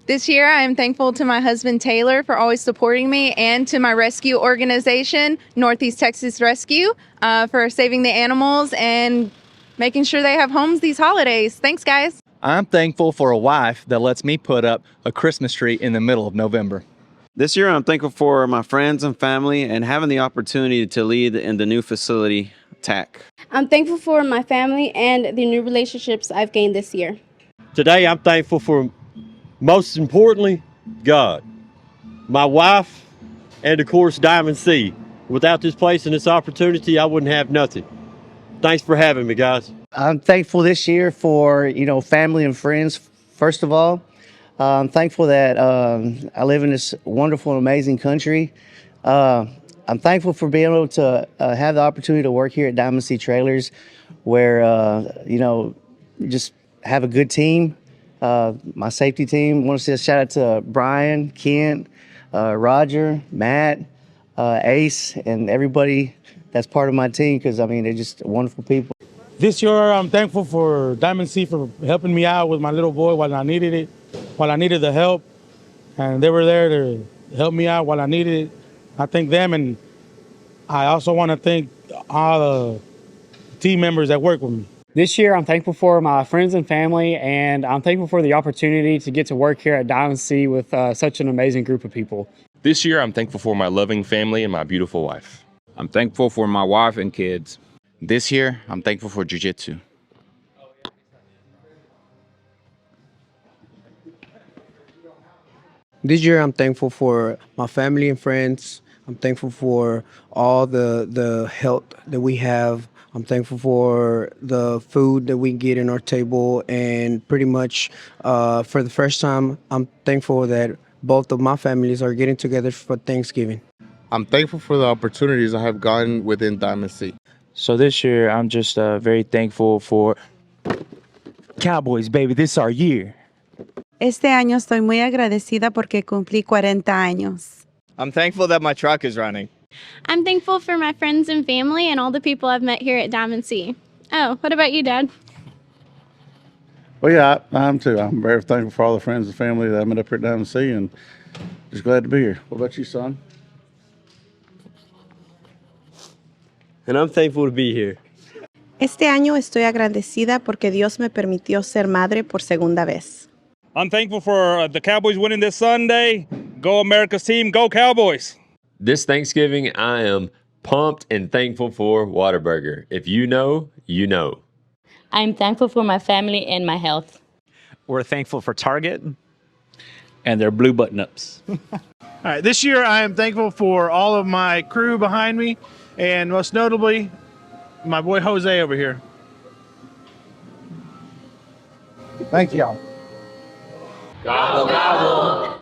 This year, I am thankful to my husband, Taylor, for always supporting me, and to my rescue organization, Northeast Texas Rescue, for saving the animals and making sure they have homes these holidays. Thanks, guys. I'm thankful for a wife that lets me put up a Christmas tree in the middle of November. This year, I'm thankful for my friends and family and having the opportunity to lead in the new facility, TAC. I'm thankful for my family and the new relationships I've gained this year. Today, I'm thankful for, most importantly, God, my wife, and of course, Diamond C. Without this place and this opportunity, I wouldn't have nothing. Thanks for having me, guys. I'm thankful this year for, family and friends, first of all. I'm thankful that I live in this wonderful and amazing country. I'm thankful for being able to have the opportunity to work here at Diamond C Trailers, where, just have a good team. My safety team. I want to say a shout out to Brian, Kent, Roger, Matt, Ace, and everybody that's part of my team, because, they're just wonderful people. This year, I'm thankful for Diamond C for helping me out with my little boy while I needed it, while I needed the help. And they were there to help me out while I needed it. I thank them, and I also want to thank all the team members that work with me. This year, I'm thankful for my friends and family, and I'm thankful for the opportunity to get to work here at Diamond C with such an amazing group of people. This year, I'm thankful for my loving family and my beautiful wife. I'm thankful for my wife and kids. This year, I'm thankful for jiu-jitsu. This year, I'm thankful for my family and friends. I'm thankful for all the health that we have. I'm thankful for the food that we get in our table. And pretty much for the first time, I'm thankful that both of my families are getting together for Thanksgiving. I'm thankful for the opportunities I have gotten within Diamond C. So this year, I'm just very thankful for Cowboys, baby. This is our year. Este año estoy muy agradecida porque cumplí 40 años. I'm thankful that my truck is running. I'm thankful for my friends and family and all the people I've met here at Diamond C. Oh, what about you, Dad? Well, yeah, I am too. I'm very thankful for all the friends and family that I met up here at Diamond C, and just glad to be here. What about you, son? And I'm thankful to be here. Este año estoy agradecida porque Dios me permitió ser madre por segunda vez. I'm thankful for the Cowboys winning this Sunday. Go America's team, go Cowboys. This Thanksgiving, I am pumped and thankful for Whataburger. If you know, you know. I'm thankful for my family and my health. We're thankful for Target and their blue button-ups. All right, this year I am thankful for all of my crew behind me, and most notably, my boy Jose over here. Thank y'all. Gobble, gobble.